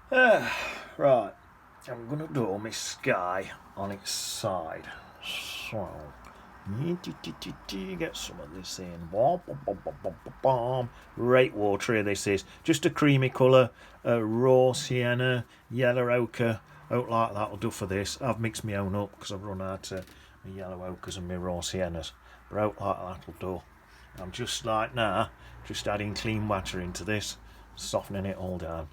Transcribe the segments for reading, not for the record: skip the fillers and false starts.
Right, I'm going to do my sky on its side. So, get some of this in. Right watery this is. Just a creamy colour, raw sienna, yellow ochre. Out like that'll do for this. I've mixed my own up because I've run out of my yellow ochres and my raw siennas. But out like that'll do. I'm just like now, just adding clean water into this, softening it all down.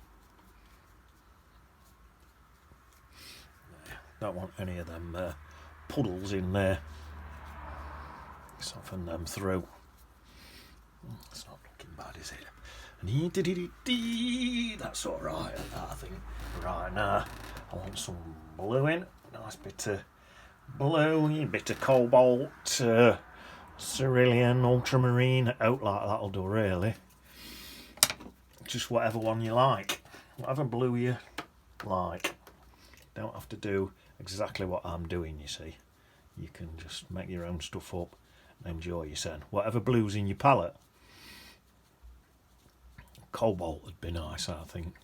Don't want any of them puddles in there. Soften them through. It's not looking bad, is it? That's alright, I think. Right now, I want some blue in. Nice bit of blue, a bit of cobalt, cerulean, ultramarine. Out like that'll do, really. Just whatever one you like. Whatever blue you like. Don't have to do exactly what I'm doing, you see. You can just make your own stuff up and enjoy yourself. Whatever blue's in your palette. Cobalt would be nice, I think.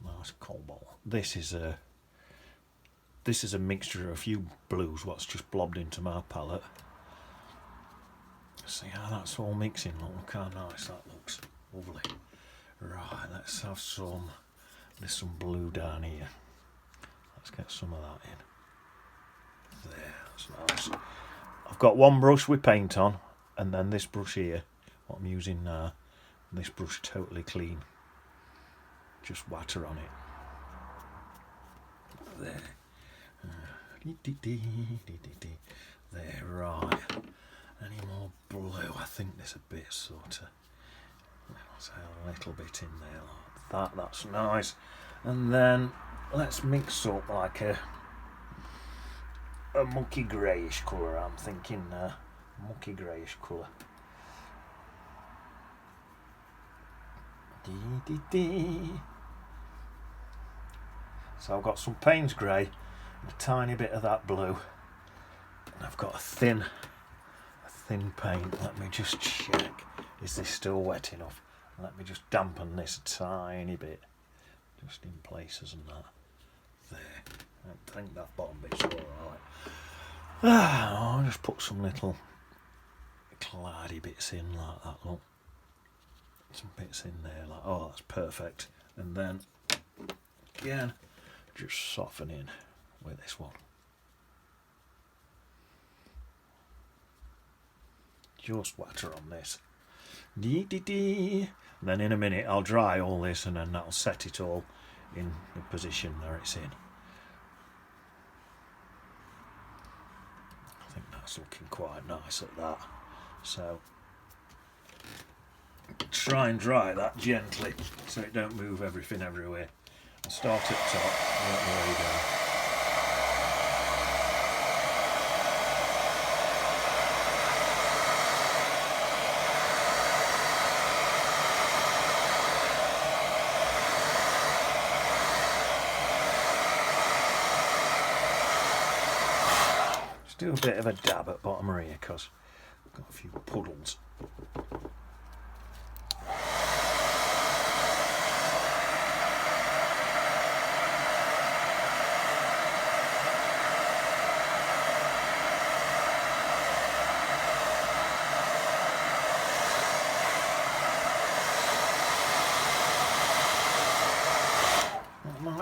Nice cobalt. This is a mixture of a few blues what's just blobbed into my palette. See how that's all mixing. Look how nice that looks. Lovely. Right, let's have some. There's some blue down here. Let's get some of that in. There, that's nice. I've got one brush with paint on, and then this brush here, what I'm using now. This brush totally clean. Just water on it. There. There, right. Any more blue? I think there's a bit sort of. Let's have a little bit in there like that. That's nice. And then let's mix up like a mucky greyish colour. I'm thinking mucky greyish colour. So I've got some Payne's grey and a tiny bit of that blue, and I've got a thin paint. Let me just check, is this still wet enough? Let me just dampen this a tiny bit, just in places and that. There, I think that bottom bit's alright. I'll just put some little cloudy bits in like that, look. Some bits in there, like, oh, that's perfect. And then, again, just soften in with this one. Just water on this. And then in a minute I'll dry all this and then that'll set it all in the position that it's in. I think that's looking quite nice at that. So try and dry that gently so it don't move everything everywhere. I'll start at top, work my way down. Just do a bit of a dab at bottom here because I've got a few puddles.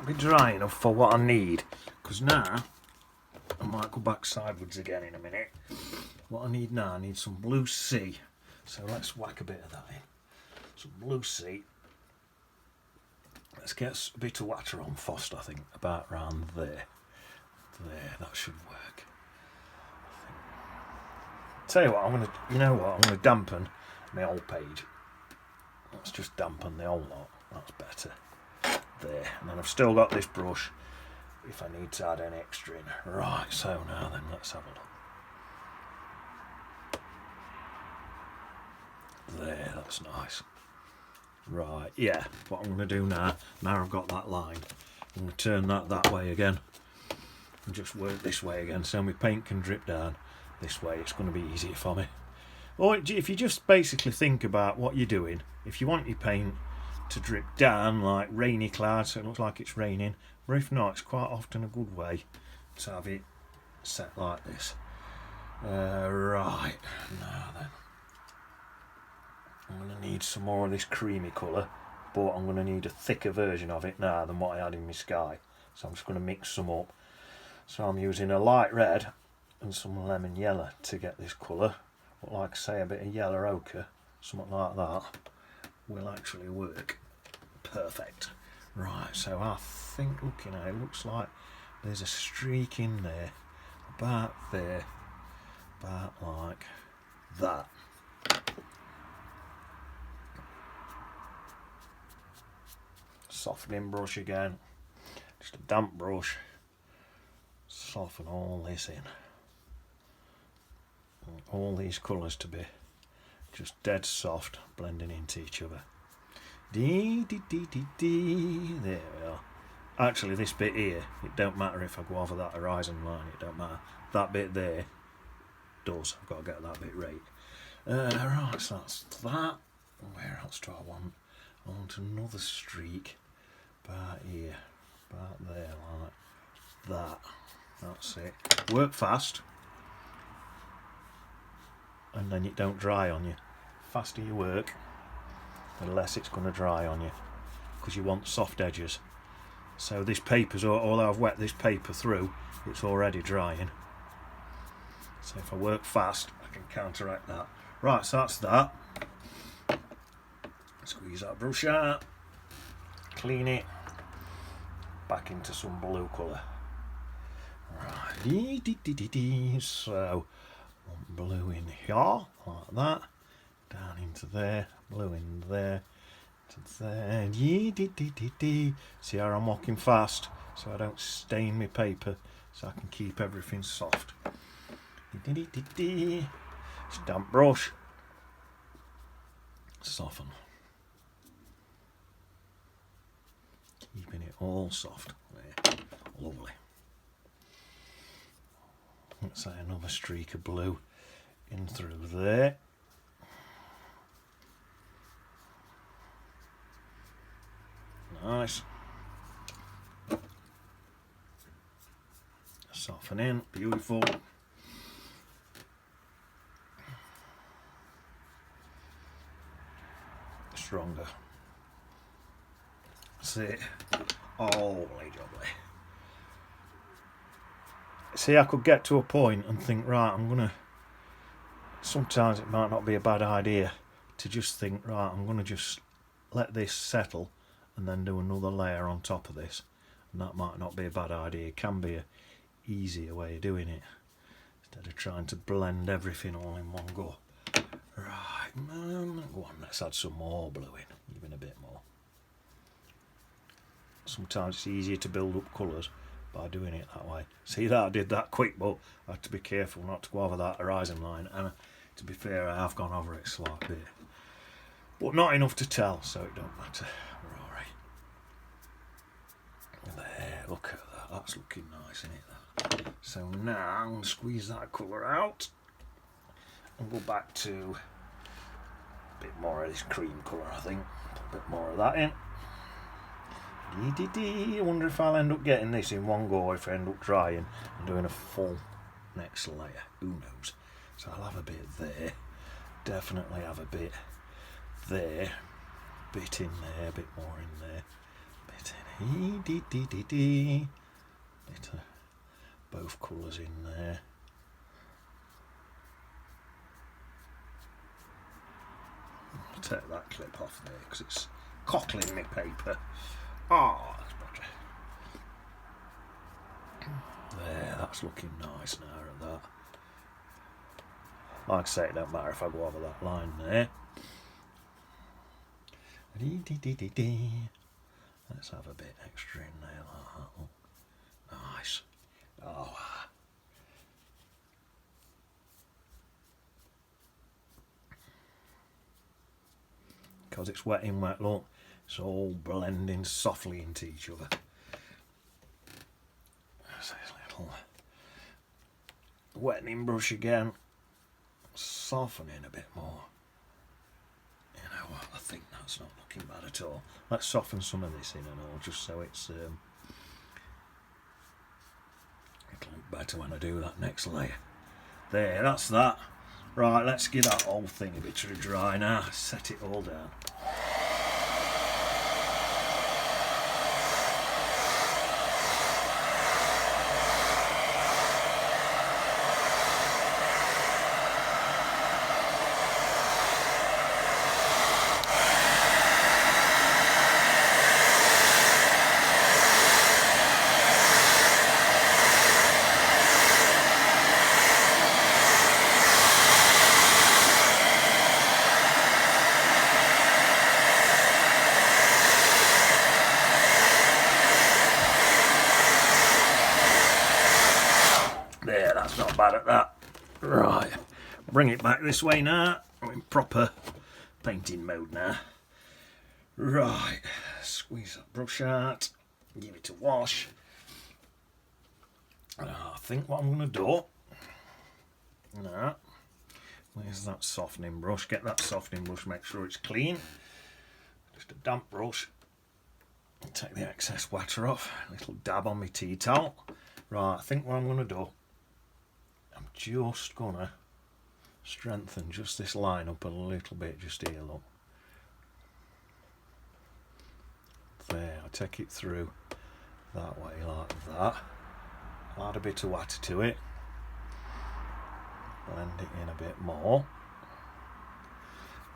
Be dry enough for what I need, because now I might go back sideways again in a minute. What I need now, I need some blue sea, so let's whack a bit of that in. Some blue sea. Let's get a bit of water on first, I think, about round there. That should work. Tell you what, I'm gonna dampen my old page. Let's just dampen the old lot, that's better. There, and then I've still got this brush if I need to add any extra in. Right, so now then, let's have a look. There, that's nice. Right, yeah, what I'm going to do now I've got that line, I'm going to turn that way again and just work this way again so my paint can drip down this way. It's going to be easier for me. Or if you just basically think about what you're doing, if you want your paint to drip down like rainy clouds, so it looks like it's raining, but if not, it's quite often a good way to have it set like this. Right, now then, I'm going to need some more of this creamy colour, but I'm going to need a thicker version of it now than what I had in my sky, so I'm just going to mix some up. So I'm using a light red and some lemon yellow to get this colour, but like I say, a bit of yellow ochre, something like that, will actually work perfect. Right, so I think, looking at it, looks like there's a streak in there, about there, about like that. Softening brush again, just a damp brush, soften all this in. And all these colours to be just dead soft, blending into each other. Dee, dee, dee, dee, dee. There we are. Actually, this bit here, it don't matter if I go over that horizon line, it don't matter. That bit there does, I've got to get that bit right. Right, so that's that. Where else do I want? I want another streak. About here, about there, like that. That's it. Work fast, and then it don't dry on you. The faster you work, the less it's going to dry on you, because you want soft edges. So this paper's, although I've wet this paper through, it's already drying. So if I work fast, I can counteract that. Right, so that's that. Squeeze that brush out, clean it, back into some blue colour. Right, so blue in here, like that, down into there, blue in there, to there. See how I'm walking fast, so I don't stain my paper, so I can keep everything soft. Just damp brush, soften. Keeping it all soft. There. Lovely. Let's say another streak of blue in through there. Nice. Soften in. Beautiful. Stronger. That's it. Holy jubbly. See, I could get to a point and think, right, I'm gonna, sometimes it might not be a bad idea to just think, right, I'm gonna just let this settle and then do another layer on top of this, and that might not be a bad idea. It can be a easier way of doing it instead of trying to blend everything all in one go. Right, go on, let's add some more blue in, even a bit more. Sometimes it's easier to build up colours by doing it that way. See that I did that quick, but I had to be careful not to go over that horizon line, and to be fair, I have gone over it a slight bit, but not enough to tell, so it don't matter. We're alright. There, look at that, that's looking nice, isn't it? That. So now I'm going to squeeze that colour out and go back to a bit more of this cream colour, I think. Put a bit more of that in. I wonder if I'll end up getting this in one go, if I end up drying and doing a full next layer. Who knows? So I'll have a bit there, definitely have a bit there, bit in there, a bit more in there, bit in bit of both colours in there. I'll take that clip off there because it's cockling my paper. Oh, that's better. There, that's looking nice now at that. Like I say, it don't matter if I go over that line there. Let's have a bit extra in there like that. Nice. Oh. Because it's wet in wet, look. It's all blending softly into each other. There's a little wetting brush again. Soften in a bit more. You know what, I think that's not looking bad at all. Let's soften some of this in and all, just so it's it'll look better when I do that next layer. There, that's that. Right, let's give that whole thing a bit of a dry now. Set it all down. There, that's not bad at that. Right, bring it back this way now. I'm in proper painting mode now. Right, squeeze that brush out, give it a wash. I think what I'm going to do now, where's that softening brush? Get that softening brush, make sure it's clean. Just a damp brush. Take the excess water off. A little dab on my tea towel. Right, I think what I'm going to do, I'm just going to strengthen just this line up a little bit, just here, look. There, I'll take it through that way like that. I'll add a bit of water to it. Blend it in a bit more.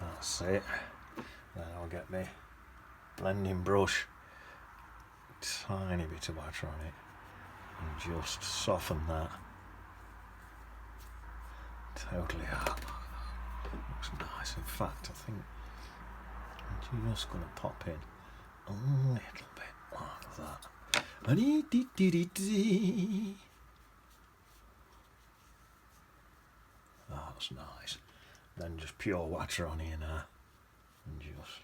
That's it. Then I'll get my blending brush, tiny bit of water on it, and just soften that. Totally out. Looks nice. In fact, I think I'm just going to pop in a little bit like that. That's nice. Then just pure water on here now, and just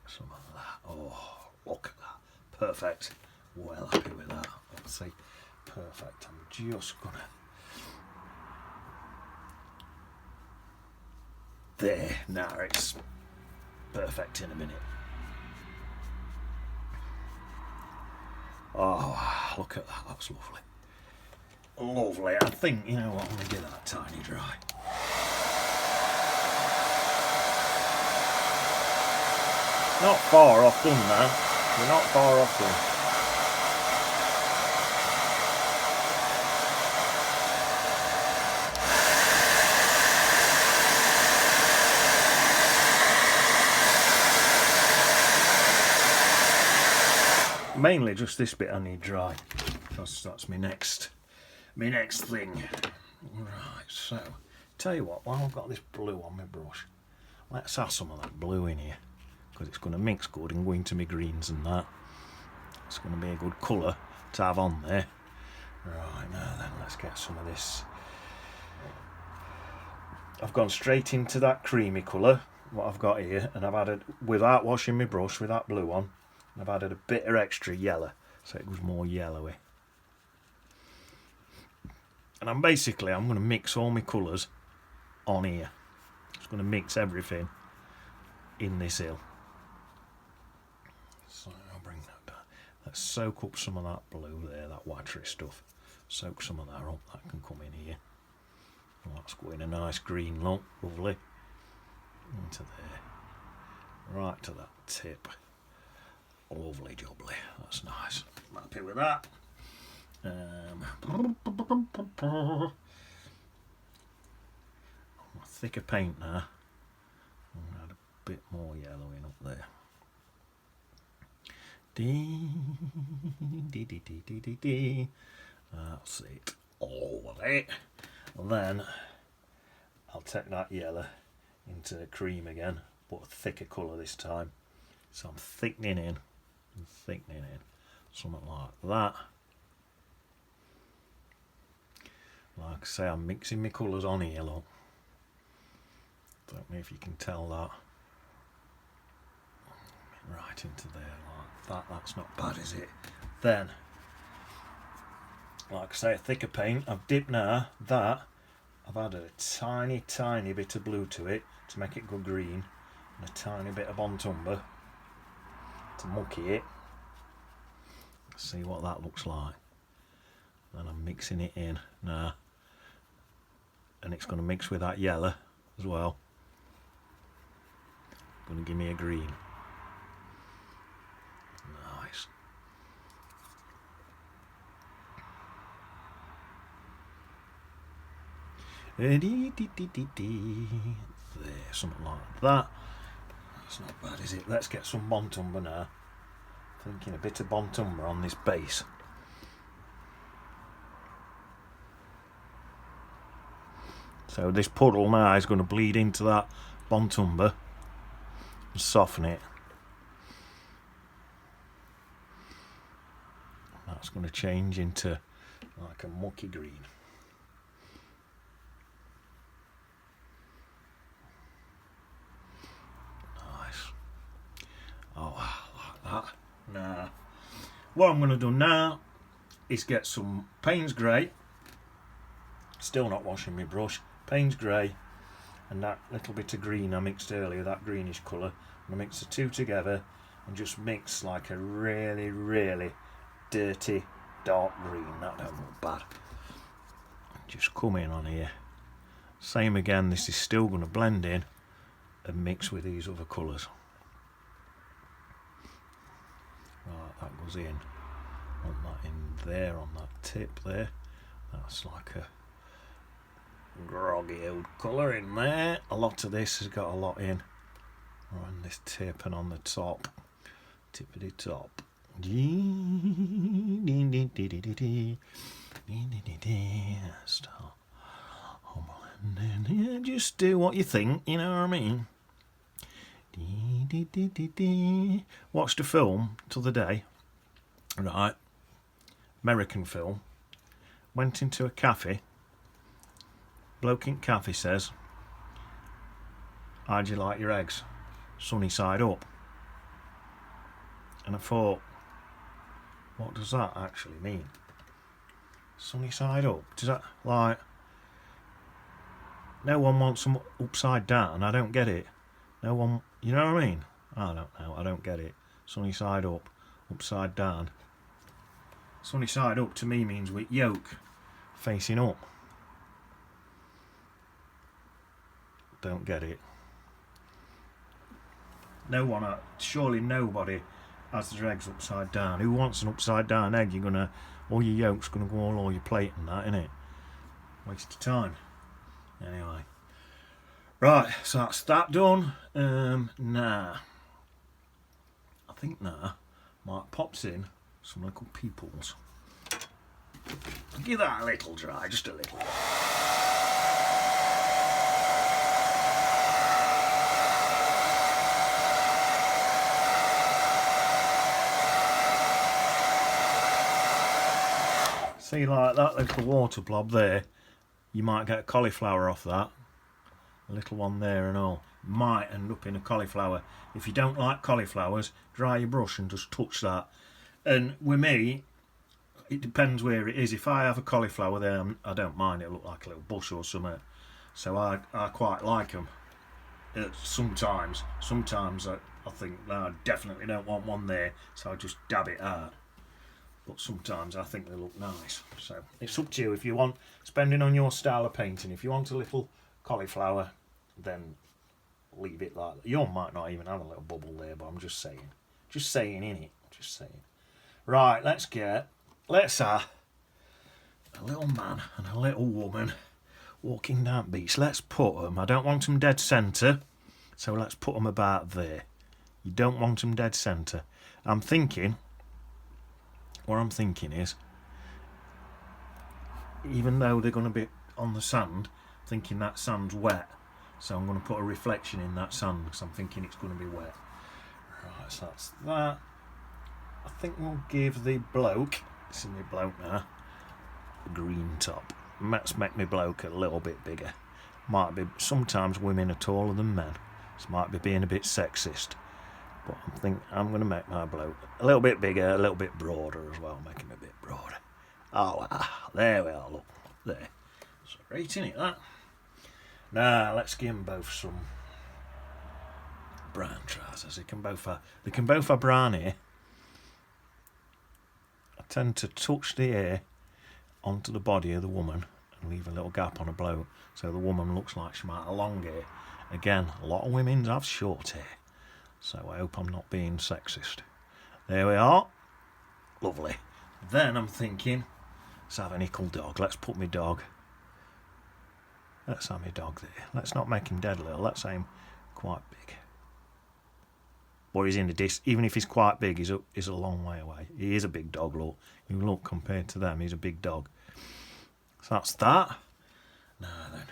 some of that. Oh, look at that. Perfect. Well happy with that. Let's see. Perfect. I'm just gonna. There. Now it's perfect in a minute. Oh, look at that. That's lovely. Lovely. I think, you know what, I'm going to get that tiny dry. Not far off done now. We're not far off done. Mainly just this bit I need dry, because that's my next thing. Right, so tell you what, while I've got this blue on my brush, let's have some of that blue in here, because it's going to mix good and go into my greens and that. It's going to be a good colour to have on there. Right, now then, let's get some of this. I've gone straight into that creamy colour, what I've got here, and I've added, without washing my brush with that blue on, I've added a bit of extra yellow, so it was more yellowy. And I'm going to mix all my colours on here. Just going to mix everything in this hill. So I'll bring that down. Let's soak up some of that blue there, that watery stuff. Soak some of that up, that can come in here. And that's going a nice green look, lovely. Into there. Right to that tip. Lovely jubbly, that's nice. I'm happy with that. Thicker paint now. I'm going to add a bit more yellow in up there. That's it. All of it. And then I'll take that yellow into the cream again, but a thicker colour this time. So I'm thickening in. Something like that. Like I say, I'm mixing my colours on here, look. Don't know if you can tell that. Right into there like that. That's not bad, is it? Then, like I say, a thicker paint. I've dipped now that I've added a tiny bit of blue to it to make it go green, and a tiny bit of Bontumber to mucky it. Let's see what that looks like. Then I'm mixing it in now, and it's going to mix with that yellow as well. Going to give me a green. Nice. There, something like that. That's not bad, is it? Let's get some Bontumber now. Thinking a bit of Bontumber on this base. So this puddle now is going to bleed into that Bontumber and soften it. That's going to change into like a mucky green. Nice. Oh, like that. Now, what I'm going to do now is get some Payne's Grey. Still not washing my brush. Payne's Grey and that little bit of green I mixed earlier, that greenish colour. I'm going to mix the two together and just mix like a really dirty dark green. That don't look bad. Just come in on here. Same again, this is still going to blend in and mix with these other colours. Right, that goes in. Want that in there on that tip there. That's like a groggy old colour in there. A lot of this has got a lot in on this tip and on the top. Tippity top. Start humbling. Yeah, just do what you think, you know what I mean? Watched a film the other day, right? American film. Went into a cafe. Bloke in cafe says, "How'd you like your eggs? Sunny side up." And I thought, what does that actually mean? Sunny side up? Does that, like, no one wants them upside down? I don't get it. No one, you know what I mean? I don't know, I don't get it. Sunny side up, upside down. Sunny side up to me means with yolk facing up. Don't get it. No one, surely nobody has their eggs upside down. Who wants an upside down egg? You're gonna, all your yolk's gonna go all over your plate and that, innit? Waste of time. Anyway. Right, so that's that done. Now, I think now, Mark pops in some little peoples. Give that a little dry, just a little. See, like that little water blob there, you might get a cauliflower off that. A little one there and all. Might end up in a cauliflower. If you don't like cauliflowers, dry your brush and just touch that. And with me, it depends where it is. If I have a cauliflower there, I don't mind. It'll look like a little bush or something. So I quite like them. Sometimes I think, no, I definitely don't want one there. So I just dab it out. But sometimes I think they look nice. So it's up to you if you want, depending on your style of painting. If you want a little cauliflower, then leave it like that. Yours might not even have a little bubble there, but I'm just saying. Just saying, innit? Just saying. Right, let's have a little man and a little woman walking down the beach. Let's put them, I don't want them dead centre, so let's put them about there. You don't want them dead centre. What I'm thinking is, even though they're going to be on the sand, thinking that sand's wet, so I'm going to put a reflection in that sand because I'm thinking it's going to be wet. Right, so that's that. I think we'll give the bloke, this is my bloke now, a green top. Let's make my bloke a little bit bigger. Might be, sometimes women are taller than men. This might be being a bit sexist. But I'm going to make my bloke a little bit bigger, a little bit broader as well. Make him a bit broader. Oh, there we are, look. There. It's great, isn't it, that? Now let's give them both some brown trousers. They can both have brown here. I tend to touch the hair onto the body of the woman and leave a little gap on a bloke so the woman looks like she might have long hair. Again, a lot of women have short hair, so I hope I'm not being sexist. There we are. Lovely. Then I'm thinking, let's have an ickle dog. Let's put my dog. Let's have my dog there. Let's not make him dead little. Let's have him quite big. Or he's in the disc. Even if he's quite big, he's a long way away. He is a big dog, look. You look compared to them, he's a big dog. So that's that. Now then,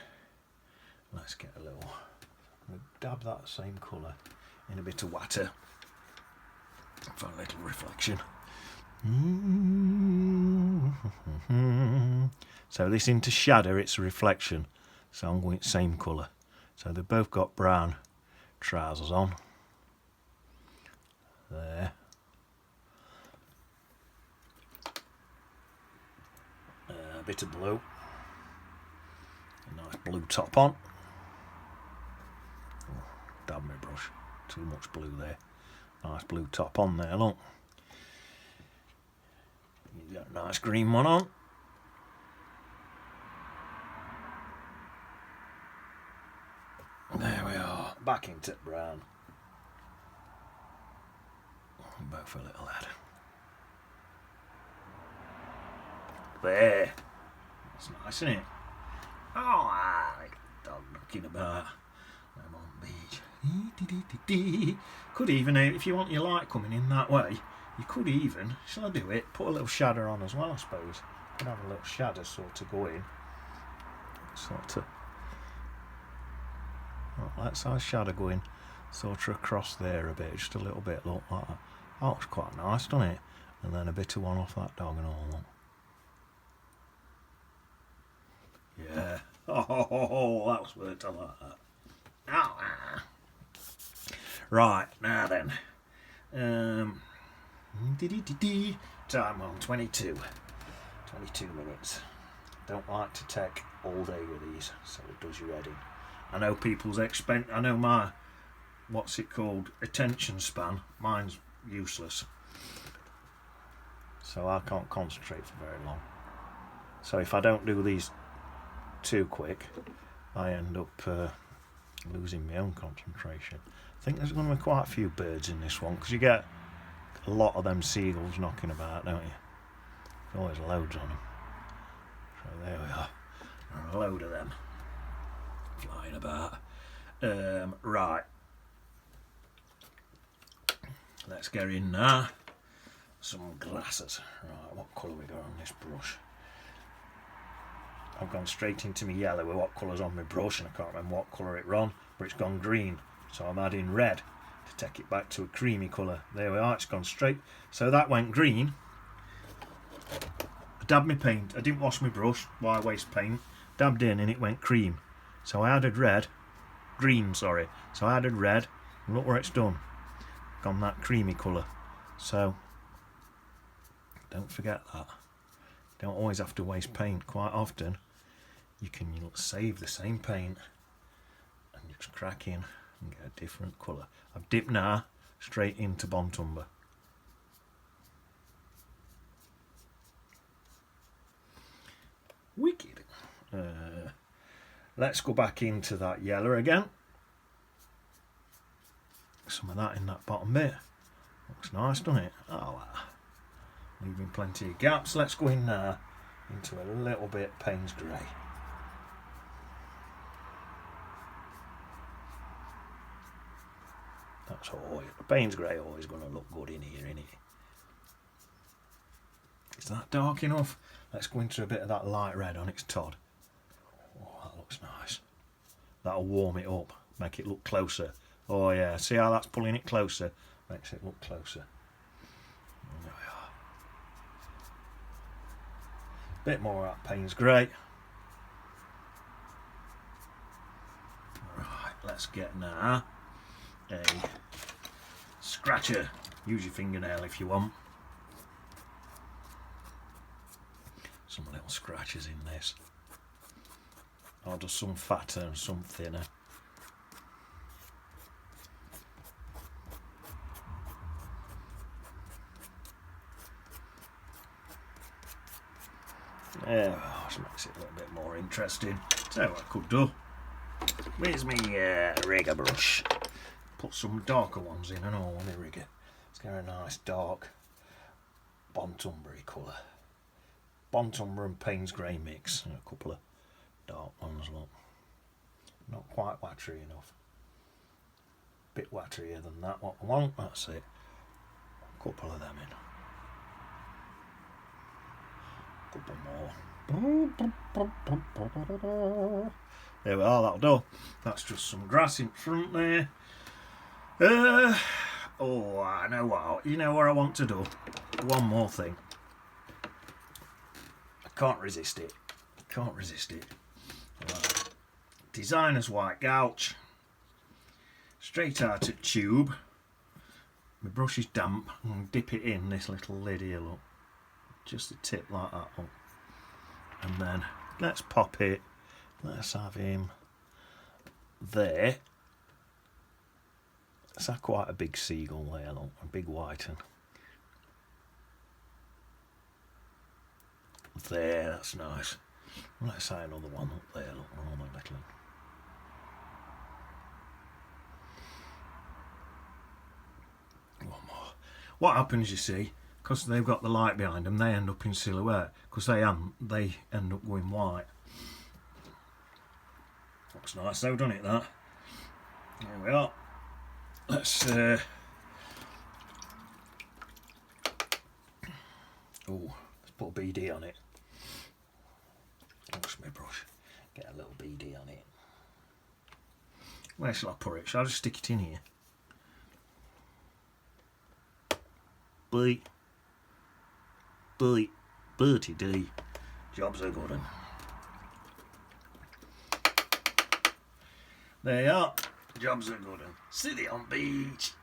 let's get a little. I'm going to dab that same colour in a bit of water for a little reflection. So this into shadow, it's a reflection. So I'm going same colour. So they've both got brown trousers on. There. A bit of blue. A nice blue top on. Oh, dab my brush. Too much blue there. Nice blue top on there, look. You got a nice green one on. There we are. Back into brown. Both a little lad. There. That's nice, isn't it? Oh, like a dog knocking about. I'm on beach. Could even, if you want your light coming in that way, you could even, shall I do it? Put a little shadow on as well, I suppose. Could have a little shadow sort of go in. Sort of. Let's have a shadow going sort of across there a bit, just a little bit, look like that. Oh, it's quite nice, doesn't it? And then a bit of one off that dog and all that. Yeah. Oh, that was worked. I like that. Ah. Right, now then. Time on 22 minutes. Don't like to take all day with these, so it does your head in. I know people's I know my, what's it called, attention span, mine's useless. So I can't concentrate for very long. So if I don't do these too quick, I end up losing my own concentration. I think there's going to be quite a few birds in this one, because you get a lot of them seagulls knocking about, don't you? There's always loads on them. So there we are. A load of them flying about. Right. Let's get in now. Some glasses. Right, what colour we got on this brush? I've gone straight into my yellow with what colour's on my brush, and I can't remember what colour it ran, but it's gone green. So I'm adding red to take it back to a creamy colour. There we are, it's gone straight. So that went green. I dabbed my paint. I didn't wash my brush. Why waste paint? Dabbed in and it went cream. So I added green. So I added red, and look where it's done. Gone that creamy colour. So don't forget that. Don't always have to waste paint. Quite often you can save the same paint and just crack in and get a different colour. I've dipped now straight into Bontumber. Wicked. Let's go back into that yellow again. Some of that in that bottom bit. Looks nice, doesn't it? Oh, leaving plenty of gaps. Let's go in now into a little bit Payne's Grey. That's always, Payne's Grey always going to look good in here, isn't it? Is that dark enough? Let's go into a bit of that light red on its Todd. Oh, that looks nice. That'll warm it up, make it look closer. Oh yeah, see how that's pulling it closer? Makes it look closer. There we are. Bit more of that Payne's Grey. Right, let's get now a scratcher. Use your fingernail if you want. Some little scratches in this. I'll do some fatter and some thinner. Yeah, well, just makes it a little bit more interesting. So what I could do, where's my rigger brush? Put some darker ones in and all on the rigger. Let's get a nice dark Bontumbury colour. Bontumber and Payne's Grey mix, and a couple of dark ones, look. Not quite watery enough. Bit waterier than that what I want, that's it. A couple of them in. Couple more. There we are, that'll do. That's just some grass in front there. Oh, I know what. You know what I want to do? One more thing. I can't resist it. Can't resist it. Right. Designer's white gouache. Straight out at tube. My brush is damp. I'm going to dip it in this little lid here, look. Just a tip like that, look. And then let's pop it. Let's have him there. Let's have quite a big seagull there, look. A big white one. There, that's nice. Let's have another one up there, look. Another little. One more. What happens, you see, because they've got the light behind them, they end up in silhouette. Because they end up going white. Looks nice though, doesn't it, that? There we are. Let's let's put a BD on it. What's my brush? Get a little BD on it. Where shall I put it? Shall I just stick it in here? Bertie D. Jobs are good. There you are. Jobs are good. City on beach.